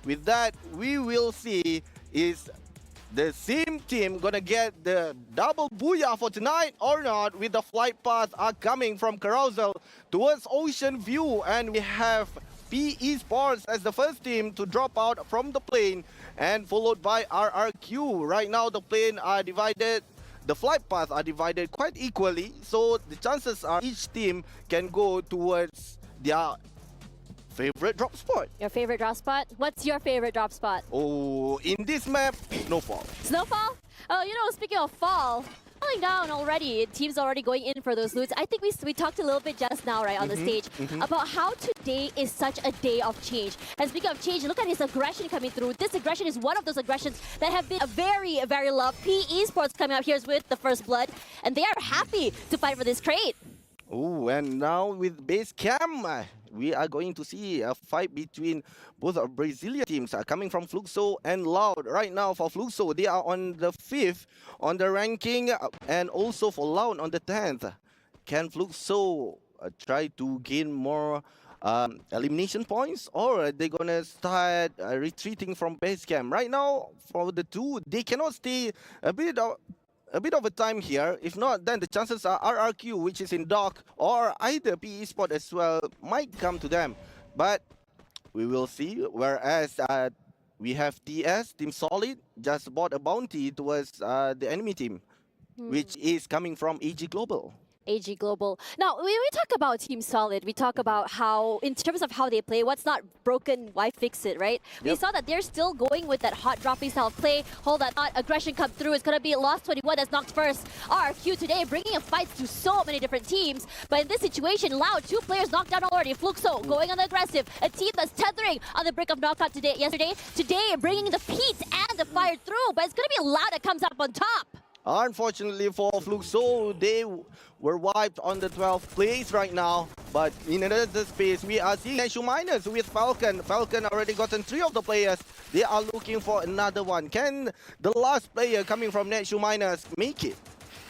with that, we will see is the same team gonna get the double booyah for tonight or not, with the flight paths are coming from Carousel towards Ocean View, and we have Esports as the first team to drop out from the plane, and followed by RRQ. Right now the plane are divided, the flight paths are divided quite equally, so the chances are each team can go towards their favorite drop spot. Your favorite drop spot? What's your favorite drop spot? Oh, in this map, Snowfall. Snowfall? Oh, you know, speaking of fall, falling down already, teams already going in for those loots. I think we talked a little bit just now, right, on the stage, about how today is such a day of change. And speaking of change, look at his aggression coming through. This aggression is one of those aggressions that have been very, very loved. Esports coming out here with the first blood, and they are happy to fight for this crate. Oh, and now with base cam, we are going to see a fight between both our Brazilian teams coming from Fluxo and Loud. Right now for Fluxo, they are on the 5th on the ranking, and also for Loud on the 10th. Can Fluxo try to gain more elimination points, or are they gonna start retreating from base camp? Right now, for the two, they cannot stay a bit of a time here. If not, then the chances are RRQ, which is in dock, or either PE Sport as well, might come to them. But we will see. Whereas we have TS, Team Solid, just bought a bounty towards the enemy team, which is coming from AG Global. AG Global. Now, when we talk about Team Solid, we talk about how, in terms of how they play, what's not broken, why fix it, right? We saw that they're still going with that hot dropping style of play. Hold that thought, aggression come through. It's going to be Lost 21 that's knocked first. RQ today bringing a fight to so many different teams. But in this situation, Loud, 2 players knocked down already. Fluxo going on the aggressive. A team that's tethering on the brink of knockout yesterday. Today, bringing the heat and the fire through. But it's going to be Loud that comes up on top. Unfortunately for Fluxo, they were wiped on the 12th place right now. But in another space, we are seeing Neshu Miners with Falcon. Falcon already gotten 3 of the players. They are looking for another one. Can the last player coming from Neshu Miners make it?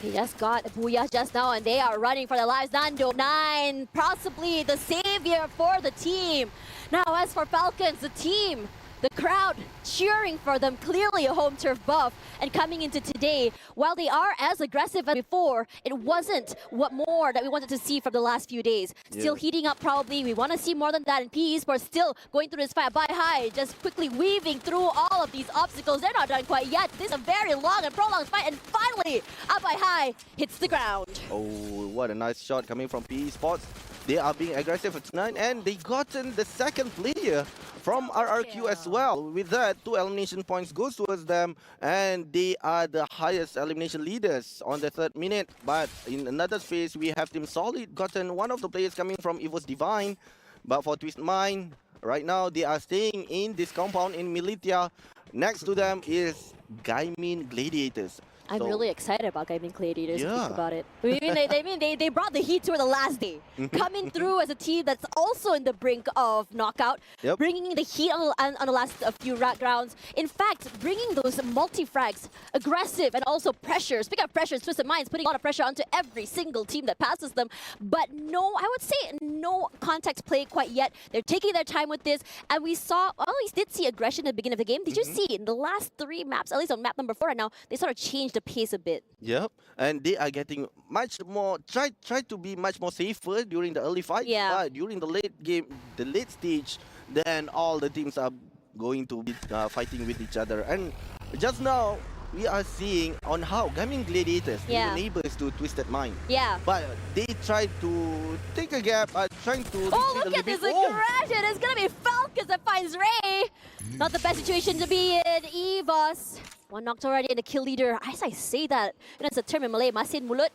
They just got Booyah just now, and they are running for their lives. Nando, 9, possibly the savior for the team. Now, as for Falcons, the team, the crowd cheering for them, clearly a home turf buff. And coming into today, while they are as aggressive as before, it wasn't what more that we wanted to see from the last few days. Still heating up probably, we want to see more than that. And PE Esports still going through this fight by high, just quickly weaving through all of these obstacles. They're not done quite yet. This is a very long and prolonged fight, and finally, up by high, hits the ground. Oh, what a nice shot coming from PE Sports. They are being aggressive at 9, and they gotten the second player from RRQ as well. With that, 2 elimination points goes towards them, and they are the highest elimination leaders on the 3rd minute. But in another phase, we have Team Solid gotten 1 of the players coming from Evo's Divine. But for Twist Mind, right now they are staying in this compound in Militia. Next to them is Gaimin Gladiators. I'm really excited about Gaimin Gladiators. Think about it. They brought the heat to the last day, coming through as a team that's also in the brink of knockout, bringing the heat on the last few rounds. In fact, bringing those multi-frags, aggressive and also pressure. Speaking of pressure, Twisted Minds putting a lot of pressure onto every single team that passes them. But no, I would say no contact play quite yet. They're taking their time with this, and we saw, well, we did see aggression at the beginning of the game. Did you see in the last 3 maps, at least on map number 4 right now, they sort of changed the pace a bit. Yep, and they are getting much more, try to be much more safer during the early fight. But during the late game, the late stage, then all the teams are going to be fighting with each other. And just now, we are seeing on how Gaimin Gladiators, they were neighbors to Twisted Mind. But they tried to take a gap, trying to look at this aggression! It's gonna be Falcons that finds Ray! Not the best situation to be in, Evos. 1 knocked already, and the kill leader, as I say that, it's a term in Malay, masin mulut.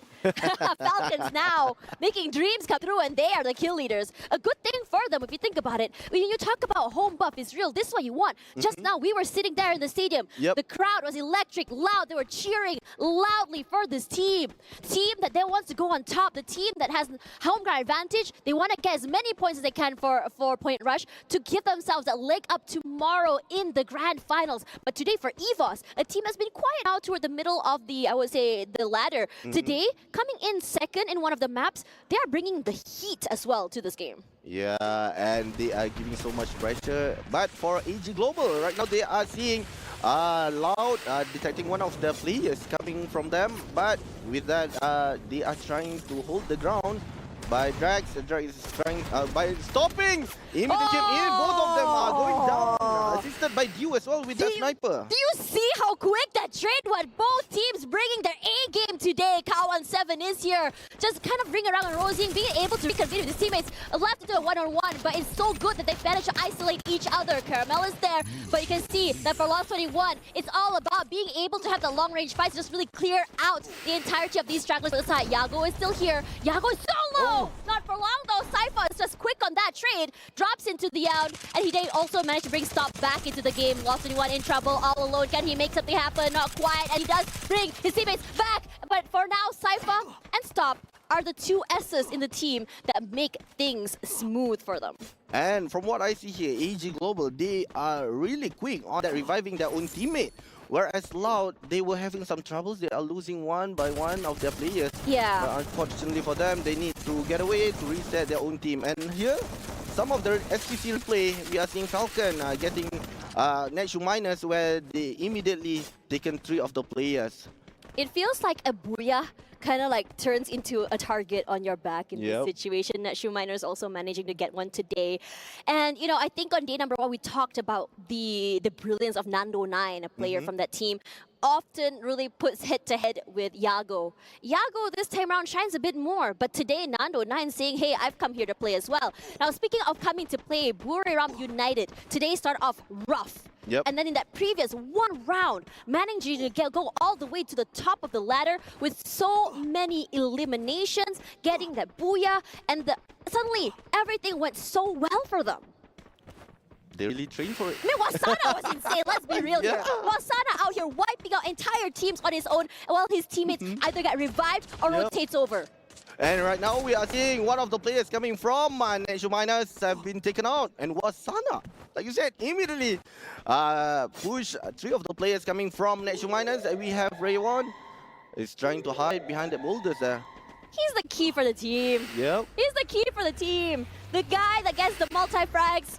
Falcons now making dreams come through, and they are the kill leaders. A good thing for them if you think about it. When you talk about home buff is real, this is what you want. Just now, we were sitting there in the stadium. The crowd was electric, loud. They were cheering loudly for this team. Team that then wants to go on top. The team that has home ground advantage. They want to get as many points as they can for Point Rush to give themselves a leg up tomorrow in the grand finals. But today for EVOS, a team has been quiet now toward the middle of the, I would say, the ladder. Today, coming in second in one of the maps, they are bringing the heat as well to this game. Yeah, and they are giving so much pressure. But for AG Global, right now they are seeing Loud detecting one of the players coming from them. But with that, they are trying to hold the ground. By Drax, Drax is trying by stopping. Immediate came in. Both of them are going down. Assisted by Dew as well with the sniper. Do you see how quick that trade went? Both teams bringing their A game today. Cow17 is here, just kind of ring around and Rosing, being able to reconvene with his teammates. Left to do a one-on-one, but it's so good that they managed to isolate each other. Caramel is there, but you can see that for Lost 21, it's all about being able to have the long-range fights, just really clear out the entirety of these stragglers to the side. Yago is still here. Yago is solo. Not for long though. Sypha is just quick on that trade, drops into the out, and he did also manage to bring Stop back into the game. Lost 21 in trouble, all alone. Can he make something happen? Not quite, and he does bring his teammates back. But for now, Sypha and Stop are the two S's in the team that make things smooth for them. And from what I see here, AG Global, they are really quick on that reviving their own teammate. Whereas Loud, they were having some troubles. They are losing one by one of their players. Yeah. But unfortunately for them, they need to get away to reset their own team. And here, some of the SPC replay, we are seeing Falcon getting Netshoe minus, where they immediately taken 3 of the players. It feels like a booyah kind of like turns into a target on your back in this situation. Netshoe Miners also managing to get one today. And, you know, I think on day number 1, we talked about the brilliance of Nando9, a player from that team. Often really puts head-to-head with Yago. Yago this time around shines a bit more, but today Nando9 saying, hey, I've come here to play as well. Now, speaking of coming to play, Buriram United today start off rough. And then in that previous one round, managing to go all the way to the top of the ladder with so many eliminations, getting that booyah, and suddenly everything went so well for them. They really trained for it. I mean, Wasana was insane, let's be real here. Wasana out here wiping out entire teams on his own, while his teammates either get revived or rotates over. And right now we are seeing one of the players coming from Netshoe Miners have been taken out. And Wasana, like you said, immediately push 3 of the players coming from Netshoe Miners. We have Rayon is trying to hide behind the boulders there. He's the key for the team. He's the key for the team. The guy that gets the multi-frags.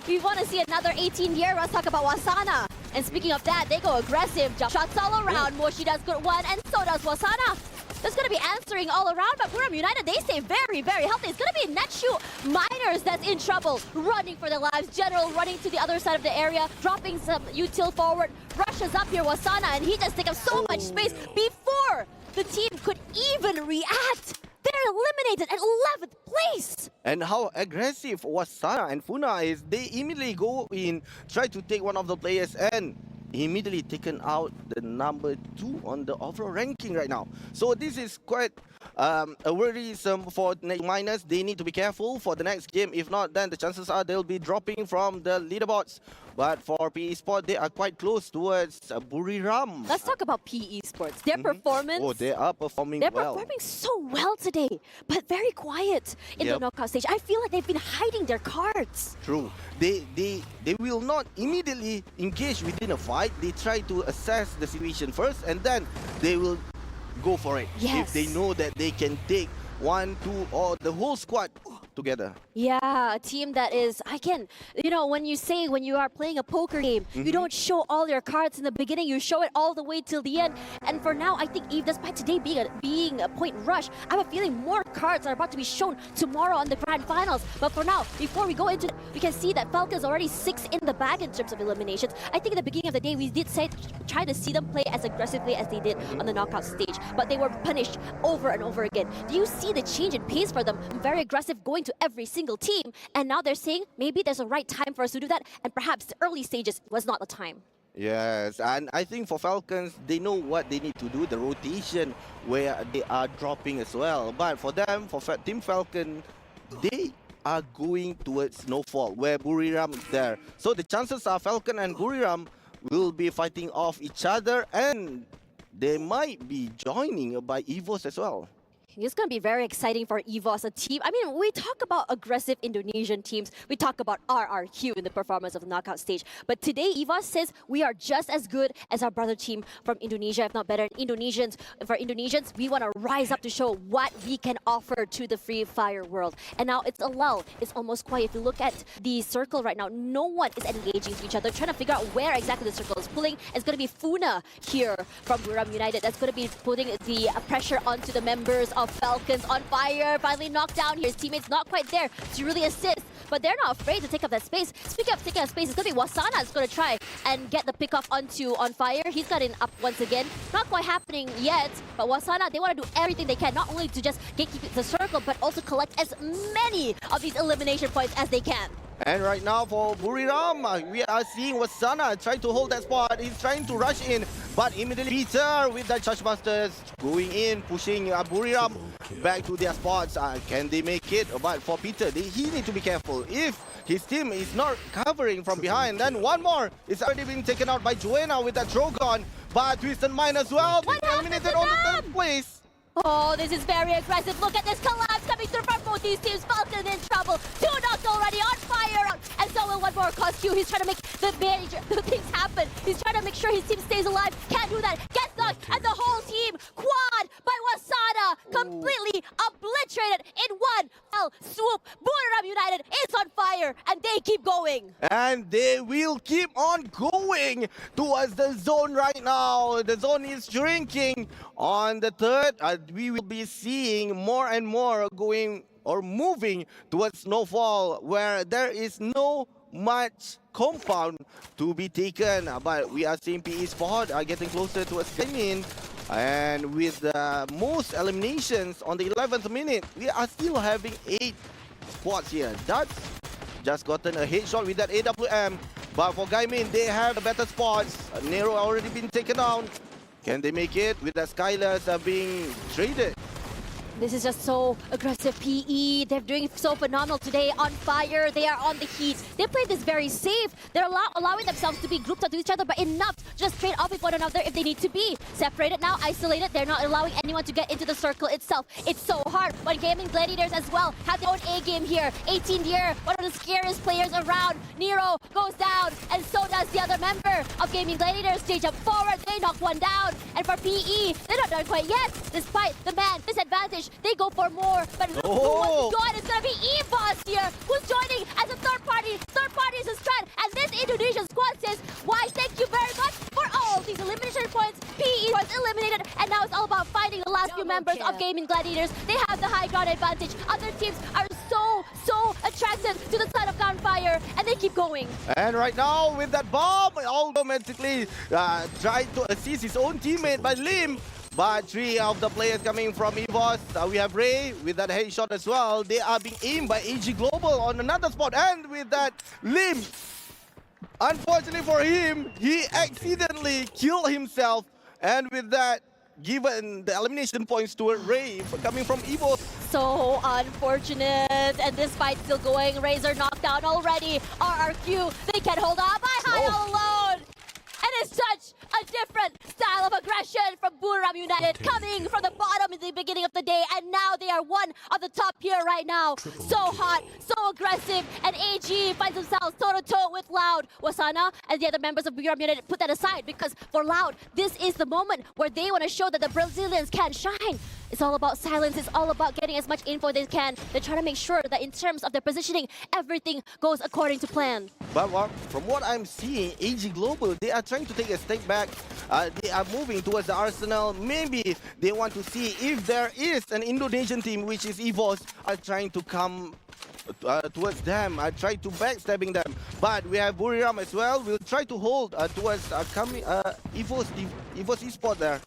We want to see another 18-year. Let's talk about Wasana. And speaking of that, they go aggressive. Jump shots all around. Moshi does good one, and so does Wasana. There's going to be answering all around, but Buriram United, they stay very, very healthy. It's going to be Netshoe Miners that's in trouble, running for their lives. General running to the other side of the area, dropping some util forward, rushes up here, Wasana, and he just takes up so much space before the team could even react. They're eliminated at 11th place. And how aggressive Wasana and Funa is, they immediately go in, try to take one of the players, and immediately taken out the number 2 on the overall ranking right now. So this is quite a worrisome for Netshoe Miners. They need to be careful for the next game. If not, then the chances are they'll be dropping from the leaderboards. But for PE Sport, they are quite close towards Buriram. Let's talk about PE Sports. Their performance. Oh, they are performing well. They're performing so well today, but very quiet in the knockout stage. I feel like they've been hiding their cards. True. They will not immediately engage within a fight. They try to assess the situation first, and then they will go for it. If they know that they can take 1, 2, or the whole squad together. Yeah, a team that is, again, you know, when you are playing a poker game, you don't show all your cards in the beginning, you show it all the way till the end. And for now, I think Eve, despite today being a point rush, I have a feeling more cards are about to be shown tomorrow on the grand finals. But for now, before we go into it, we can see that Falcon's already 6 in the bag in terms of eliminations. I think at the beginning of the day, we did try to see them play as aggressively as they did on the knockout stage, but they were punished over and over again. Do you see the change in pace for them? Very aggressive, going to every single team, and now they're saying maybe there's a right time for us to do that, and perhaps the early stages was not the time. Yes, and I think for Falcons, they know what they need to do, the rotation where they are dropping as well. But for them, for Team Falcon, they are going towards Snowfall, where Buriram is there. So the chances are Falcon and Buriram will be fighting off each other, and they might be joining by EVOS as well. It's going to be very exciting for EVOS, a team. I mean, we talk about aggressive Indonesian teams. We talk about RRQ in the performance of the knockout stage. But today, EVOS says we are just as good as our brother team from Indonesia, if not better. Indonesians, for Indonesians, we want to rise up to show what we can offer to the Free Fire world. And now it's a lull. It's almost quiet. If you look at the circle right now, no one is engaging to each other, trying to figure out where exactly the circle is pulling. It's going to be Funa here from Buram United. That's going to be putting the pressure onto the members of Falcons. On fire, finally knocked down here. His teammates not quite there to really assist, but they're not afraid to take up that space. Speaking of taking up space, it's going to be Wasana is going to try and get the pick off onto On Fire. He's got it up once again. Not quite happening yet, but Wasana, they want to do everything they can, not only to just gatekeep the circle, but also collect as many of these elimination points as they can. And right now for Buriram, we are seeing Wasana trying to hold that spot. He's trying to rush in, but immediately Peter with the Chargebusters going in, pushing Buriram back to their spots. Can they make it? But for Peter, he need to be careful. If his team is not covering from behind, then one more is already being taken out by Joanna with that Drogon. But Twisted Mind as well, eliminated on the third place. Oh, this is very aggressive. Look at this collapse coming through from both these teams. Falcon in trouble. 2 knocked already, On Fire. And so will one more cause Q. He's trying to make the things happen. He's trying to make sure his team stays alive. Can't do that. Gets knocked. And the whole team, quad by Wasana, completely obliterated in one fell swoop. Buram United is on fire, and they keep going. And they will keep on going towards the zone right now. The zone is shrinking. On the third, we will be seeing more and more going or moving towards Snowfall, where there is no much compound to be taken. But we are seeing PE Sport are getting closer towards Gamin. And with the most eliminations on the 11th minute, we are still having 8 spots here. That's just gotten a headshot with that AWM. But for Gaimin, they have the better spots. Nero already been taken down. Can they make it with the Skylers being traded? This is just so aggressive. PE, they're doing so phenomenal today. On fire, they are on the heat. They play this very safe. They're allowing themselves to be grouped up to each other, but enough to just trade off with one another if they need to be. Separated now, isolated. They're not allowing anyone to get into the circle itself. It's so hard. But Gaming Gladiators as well have their own A-game here. 18th year, one of the scariest players around. Nero goes down, and so does the other member of Gaming Gladiators. They jump forward, they knock one down. And for PE, they're not done quite yet. Despite the man disadvantage, they go for more, but who wants to join? It's gonna be EVOS here, who's joining as a third party. Third party is a strat, and this Indonesian squad says, why, thank you very much for all these elimination points. PE was eliminated, and now it's all about finding the last few members of Gaming Gladiators. They have the high ground advantage. Other teams are so attracted to the side of Gunfire, and they keep going. And right now, with that bomb, automatically tried to assist his own teammate by Lim. But 3 of the players coming from EVOS. We have Ray with that headshot as well. They are being aimed by AG Global on another spot. And with that, Lim, unfortunately for him, he accidentally killed himself. And with that, given the elimination points to Ray coming from EVOS. So unfortunate, and this fight still going. Razor knocked down already. RRQ, they can hold on by high all alone. And it's such a different style of aggression from Buram United, coming from the bottom in the beginning of the day, and now they are one of the top here right now. So hot, so aggressive, and AG finds themselves toe-to-toe with Loud. Wasana and the other members of Buram United put that aside, because for Loud, this is the moment where they want to show that the Brazilians can shine. It's all about silence. It's all about getting as much info they can. They're trying to make sure that in terms of their positioning, everything goes according to plan. But from what I'm seeing, AG Global, they are trying to take a step back. They are moving towards the Arsenal. Maybe they want to see if there is an Indonesian team, which is EVOS, are trying to come towards them. I try to backstabbing them. But we have Buriram as well. We'll try to hold towards coming EVOS Esports there.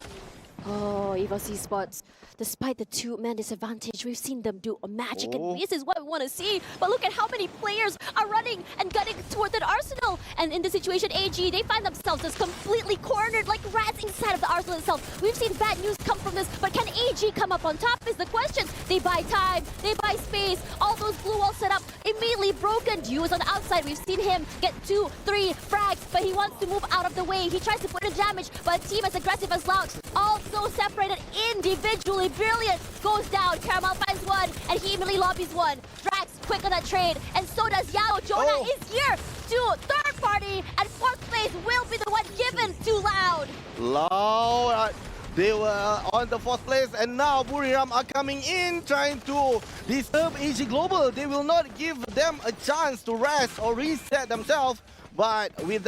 Oh, EVOS Esports. Despite the 2-man disadvantage, we've seen them do a magic, and this is what we want to see. But look at how many players are running and gunning toward the Arsenal. And in this situation, AG, they find themselves just completely cornered like rats inside of the Arsenal itself. We've seen bad news come from this, but can AG come up on top is the question. They buy time, they buy space, all those blue walls set up, immediately broken. Yu is on the outside. We've seen him get 2, 3 frags, but he wants to move out of the way. He tries to put in damage, but a team as aggressive as Loud, all so separated individually. Brilliant goes down. Caramel finds one, and he immediately lobbies one. Drax quick on that trade, and so does Yao. Jonah is here to third party, and fourth place will be the one given to Loud. Loud. They were on the fourth place, and now Buriram are coming in, trying to disturb AG Global. They will not give them a chance to rest or reset themselves. But with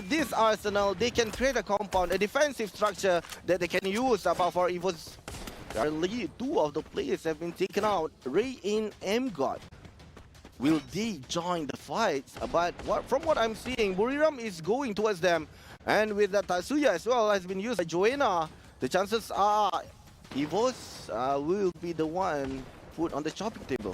this arsenal, they can create a compound, a defensive structure that they can use. But for EVO's currently, two of the players have been taken out. Ray and M-God. Will they join the fights? But from what I'm seeing, Buriram is going towards them. And with the Tatsuya as well has been used by Joanna, the chances are EVO's will be the one put on the chopping table.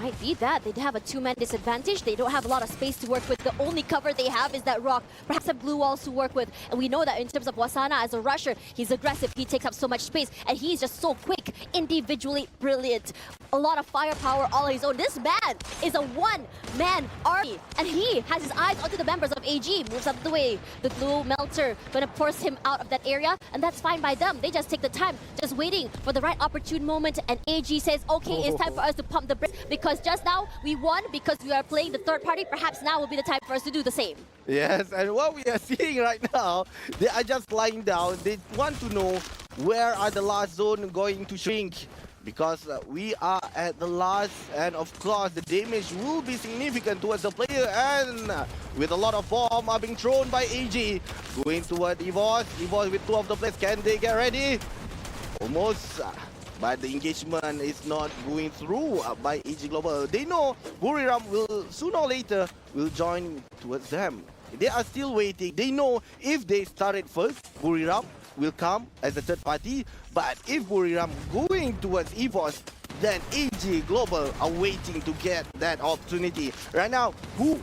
Might be that. They have a two-man disadvantage. They don't have a lot of space to work with. The only cover they have is that rock. Perhaps some blue walls to work with. And we know that in terms of Wasana as a rusher, he's aggressive. He takes up so much space. And he's just so quick, individually brilliant. A lot of firepower all on his own. This man is a one-man army. And he has his eyes onto the members of AG. Moves out of the way. The blue melter gonna force him out of that area. And that's fine by them. They just take the time, just waiting for the right opportune moment. And AG says, okay, it's time for us to pump the brakes. Because just now, we won because we are playing the third party. Perhaps now will be the time for us to do the same. Yes, and what we are seeing right now, they are just lying down. They want to know where are the last zone going to shrink. Because we are at the last, and of course, the damage will be significant towards the player. And with a lot of bombs are being thrown by AG, going toward EVOS. EVOS with two of the players, can they get ready? Almost. But the engagement is not going through by AG Global. They know Buriram will sooner or later will join towards them. They are still waiting. They know if they start it first, Buriram will come as a third party. But if Buriram going towards EVOS, then AG Global are waiting to get that opportunity. Right now, who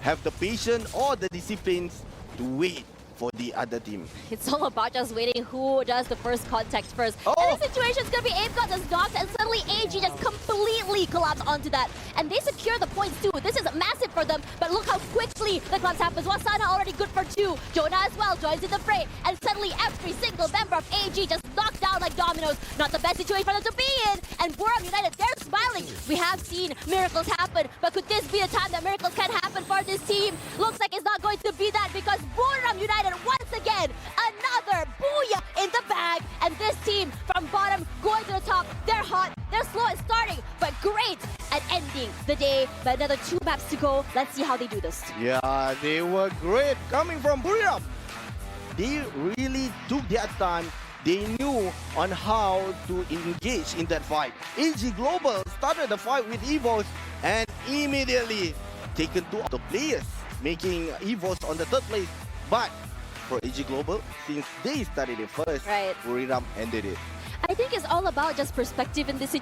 have the patience or the disciplines to wait for the other team? It's all about just waiting who does the first contact first. Oh. And the situation is going to be Ape does knocked, and suddenly AG just completely collapsed onto that. And they secure the points too. This is massive for them, but look how quickly the collapse happens. Wasana already good for two. Jonah as well joins in the fray, and suddenly every single member of AG just knocked down like dominoes. Not the best situation for them to be in. And Buriram United, they're smiling. We have seen miracles happen, but could this be the time that miracles can happen for this team? Looks like it's not going to be that, because Buriram United once again, another booyah in the bag. And this team from bottom going to the top, they're hot, they're slow at starting, but great at ending the day. But another 2 maps to go. Let's see how they do this. Yeah, they were great coming from Buriram. They really took their time. They knew on how to engage in that fight. AG Global started the fight with EVOS and immediately taken two of the players, making EVOS on the third place. But for AG Global, since they started it first, Right. Buriram ended it. I think it's all about just perspective in this situation.